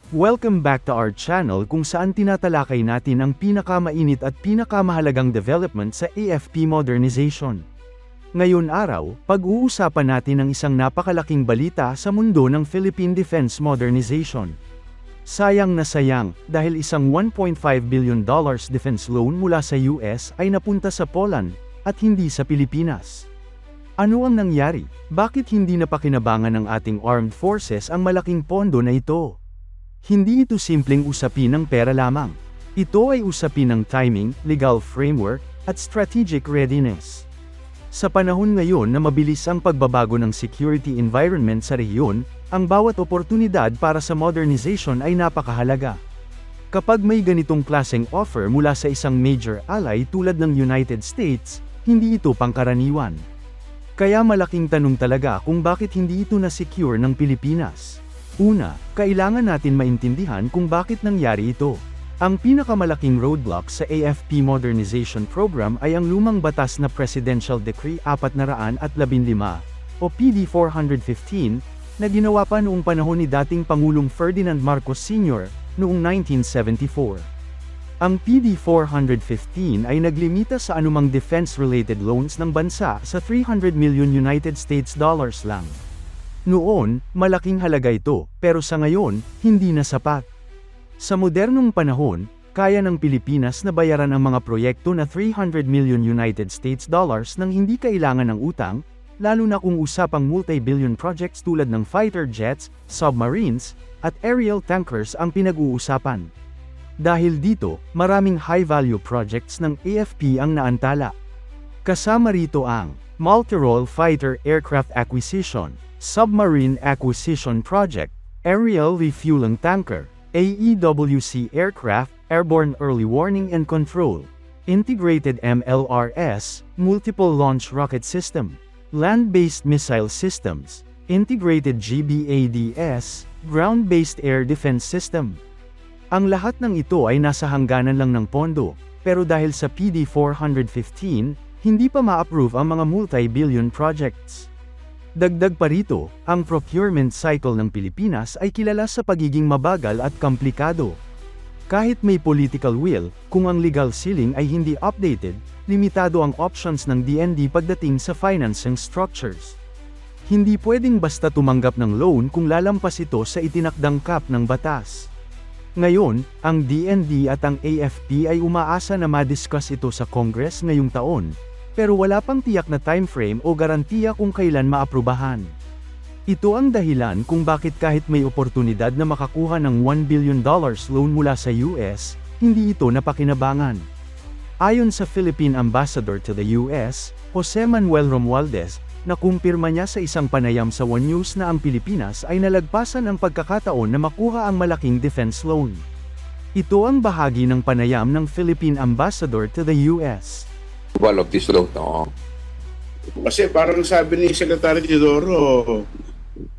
Welcome back to our channel kung saan tinatalakay natin ang pinakamainit at pinakamahalagang development sa AFP modernization. Ngayon araw, pag-uusapan natin ang isang napakalaking balita sa mundo ng Philippine Defense Modernization. Sayang na sayang, dahil isang $1.5 billion defense loan mula sa US ay napunta sa Poland, at hindi sa Pilipinas. Ano ang nangyari? Bakit hindi napakinabangan ng ating armed forces ang malaking pondo na ito? Hindi ito simpleng usapin ng pera lamang. Ito ay usapin ng timing, legal framework, at strategic readiness. Sa panahon ngayon na mabilis ang pagbabago ng security environment sa rehiyon, ang bawat oportunidad para sa modernization ay napakahalaga. Kapag may ganitong klaseng offer mula sa isang major ally tulad ng United States, hindi ito pangkaraniwan. Kaya malaking tanong talaga kung bakit hindi ito na-secure ng Pilipinas. Una, kailangan natin maintindihan kung bakit nangyari ito. Ang pinakamalaking roadblock sa AFP Modernization Program ay ang lumang batas na Presidential Decree 415 o PD 415 na ginawa pa noong panahon ni dating Pangulong Ferdinand Marcos Sr. noong 1974. Ang PD 415 ay naglimita sa anumang defense-related loans ng bansa sa $300 million United States dollars lang. Noon, malaking halaga ito, pero sa ngayon, hindi na sapat. Sa modernong panahon, kaya ng Pilipinas na bayaran ang mga proyekto na $300 million United States dollars nang hindi kailangan ng utang, lalo na kung usapang multi-billion projects tulad ng fighter jets, submarines, at aerial tankers ang pinag-uusapan. Dahil dito, maraming high-value projects ng AFP ang naantala. Kasama rito ang Multirole Fighter Aircraft Acquisition, Submarine Acquisition Project, Aerial Refueling Tanker, AEWC Aircraft, Airborne Early Warning and Control, Integrated MLRS, Multiple Launch Rocket System, Land-Based Missile Systems, Integrated GBADS, Ground-Based Air Defense System. Ang lahat ng ito ay nasa hangganan lang ng pondo, pero dahil sa PD 415, hindi pa ma-approve ang mga multi-billion projects. Dagdag pa rito, ang procurement cycle ng Pilipinas ay kilala sa pagiging mabagal at komplikado. Kahit may political will, kung ang legal ceiling ay hindi updated, limitado ang options ng DND pagdating sa financing structures. Hindi pwedeng basta tumanggap ng loan kung lalampas ito sa itinakdang cap ng batas. Ngayon, ang DND at ang AFP ay umaasa na ma-discuss ito sa Congress ngayong taon, pero wala pang tiyak na timeframe o garantiya kung kailan maaprubahan. Ito ang dahilan kung bakit kahit may oportunidad na makakuha ng $1 billion loan mula sa US, hindi ito napakinabangan. Ayon sa Philippine Ambassador to the US, Jose Manuel Romualdez, nakumpirma niya sa isang panayam sa One News na ang Pilipinas ay nalagpasan ang pagkakataon na makuha ang malaking defense loan. Ito ang bahagi ng panayam ng Philippine Ambassador to the US. Of this loan, no? Kasi parang sabi ni Secretary Teodoro,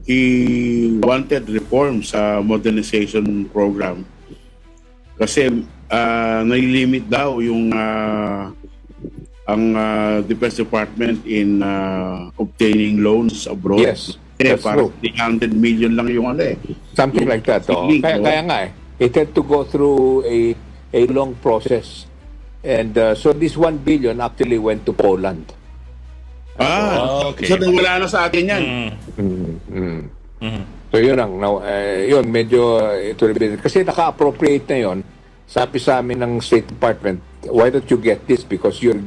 he wanted reform sa modernization program. Kasi nailimit daw yung ang Defense Department in obtaining loans abroad. Yes, that's parang true. 300 million lang yung ano eh. Something like that. Oh. Kaya nga eh. It had to go through a long process. And so this 1 billion actually went to Poland. Okay. So wala na sa atin yan. So yun ang, yun medyo, ito, kasi naka-appropriate na yun. Sabi sa amin ng State Department, why don't you get this? Because you're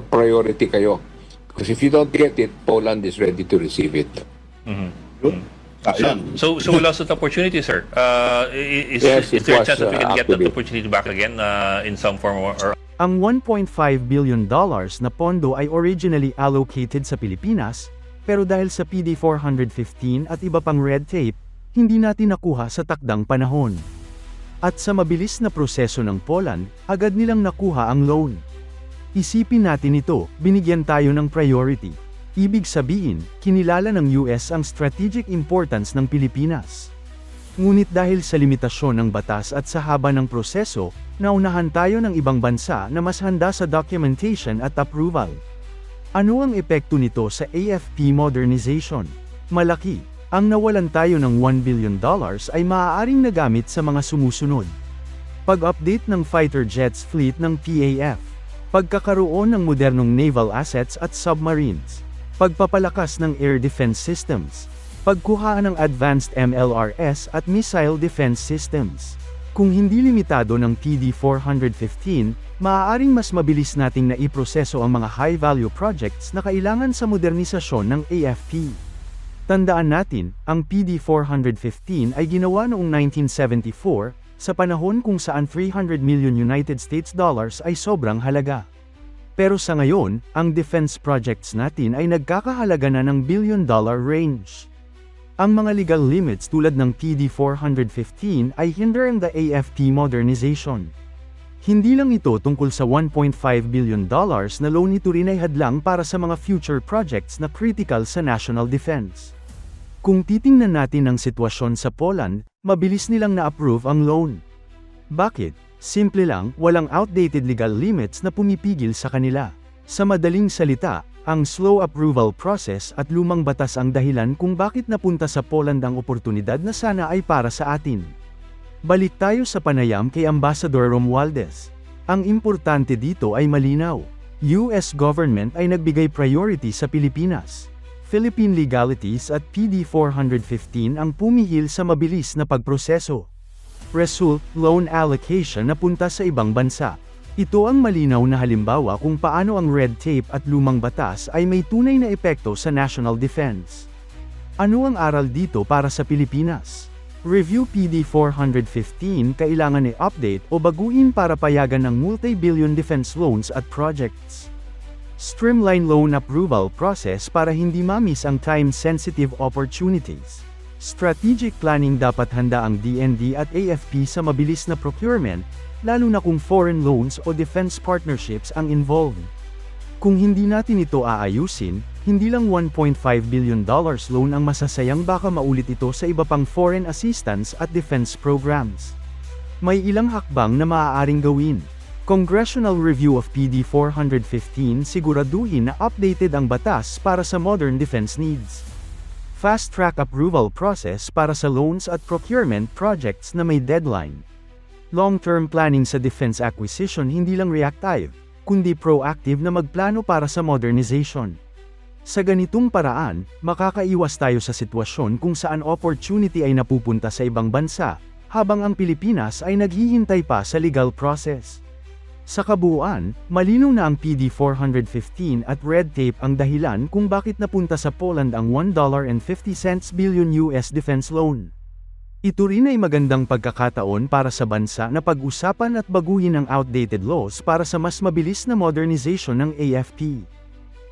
priority kayo. Because if you don't get it, Poland is ready to receive it. So we lost that opportunity, sir. Is there a chance that we can get that opportunity back again in some form or? Ang $1.5 billion na pondo ay originally allocated sa Pilipinas, pero dahil sa PD 415 at iba pang red tape, hindi natin nakuha sa takdang panahon. At sa mabilis na proseso ng Poland, agad nilang nakuha ang loan. Isipin natin ito, binigyan tayo ng priority. Ibig sabihin, kinilala ng US ang strategic importance ng Pilipinas. Ngunit dahil sa limitasyon ng batas at sa haba ng proseso, naunahan tayo ng ibang bansa na mas handa sa documentation at approval. Ano ang epekto nito sa AFP modernization? Malaki. Ang nawalan tayo ng $1 billion ay maaaring nagamit sa mga sumusunod. Pag-update ng fighter jets fleet ng PAF. Pagkakaroon ng modernong naval assets at submarines. Pagpapalakas ng air defense systems. Pagkuhaan ng advanced MLRS at missile defense systems. Kung hindi limitado ng PD-415, maaaring mas mabilis nating naiproseso ang mga high-value projects na kailangan sa modernisasyon ng AFP. Tandaan natin, ang PD-415 ay ginawa noong 1974, sa panahon kung saan 300 million United States dollars ay sobrang halaga. Pero sa ngayon, ang defense projects natin ay nagkakahalaga na ng billion-dollar range. Ang mga legal limits tulad ng PD-415 ay hindern the AFP modernization. Hindi lang ito tungkol sa $1.5 billion na loan, ito rin ay hadlang para sa mga future projects na critical sa national defense. Kung titingnan natin ang sitwasyon sa Poland, mabilis nilang na-approve ang loan. Bakit? Simple lang, walang outdated legal limits na pumipigil sa kanila. Sa madaling salita, ang slow approval process at lumang batas ang dahilan kung bakit napunta sa Poland ang oportunidad na sana ay para sa atin. Balik tayo sa panayam kay Ambassador Romualdez. Ang importante dito ay malinaw. US government ay nagbigay priority sa Pilipinas. Philippine legalities at PD-415 ang pumihil sa mabilis na pagproseso. Result, loan allocation na punta sa ibang bansa. Ito ang malinaw na halimbawa kung paano ang red tape at lumang batas ay may tunay na epekto sa national defense. Ano ang aral dito para sa Pilipinas? Review PD-415 kailangan i-update o baguhin para payagan ng multi-billion defense loans at projects. Streamline loan approval process para hindi ma-miss ang time-sensitive opportunities. Strategic planning, dapat handa ang DND at AFP sa mabilis na procurement, lalo na kung foreign loans o defense partnerships ang involved. Kung hindi natin ito aayusin, hindi lang $1.5 billion loan ang masasayang, baka maulit ito sa iba pang foreign assistance at defense programs. May ilang hakbang na maaaring gawin. Congressional review of PD-415, siguraduhin na updated ang batas para sa modern defense needs. Fast-track approval process para sa loans at procurement projects na may deadline. Long-term planning sa defense acquisition, hindi lang reactive, kundi proactive na magplano para sa modernization. Sa ganitong paraan, makakaiwas tayo sa sitwasyon kung saan opportunity ay napupunta sa ibang bansa, habang ang Pilipinas ay naghihintay pa sa legal process. Sa kabuuan, malinaw na ang PD-415 at red tape ang dahilan kung bakit napunta sa Poland ang $1.50 billion US defense loan. Ito rin ay magandang pagkakataon para sa bansa na pag-usapan at baguhin ang outdated laws para sa mas mabilis na modernization ng AFP.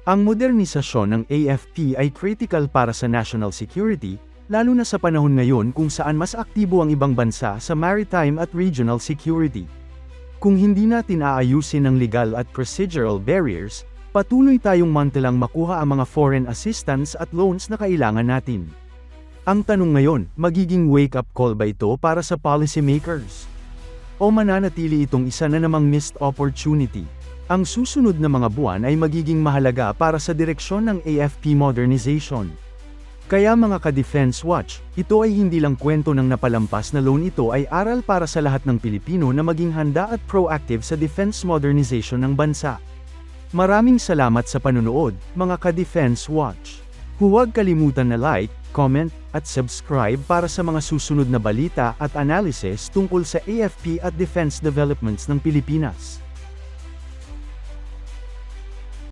Ang modernisasyon ng AFP ay critical para sa national security, lalo na sa panahon ngayon kung saan mas aktibo ang ibang bansa sa maritime at regional security. Kung hindi natin aayusin ang legal at procedural barriers, patuloy tayong mantilang makuha ang mga foreign assistance at loans na kailangan natin. Ang tanong ngayon, magiging wake-up call ba ito para sa policymakers? O mananatili itong isa na namang missed opportunity? Ang susunod na mga buwan ay magiging mahalaga para sa direksyon ng AFP modernization. Kaya mga ka-Defense Watch, ito ay hindi lang kwento ng napalampas na loan, ito ay aral para sa lahat ng Pilipino na maging handa at proactive sa defense modernization ng bansa. Maraming salamat sa panunood, mga ka-Defense Watch. Huwag kalimutan na like, comment, at subscribe para sa mga susunod na balita at analysis tungkol sa AFP at defense developments ng Pilipinas.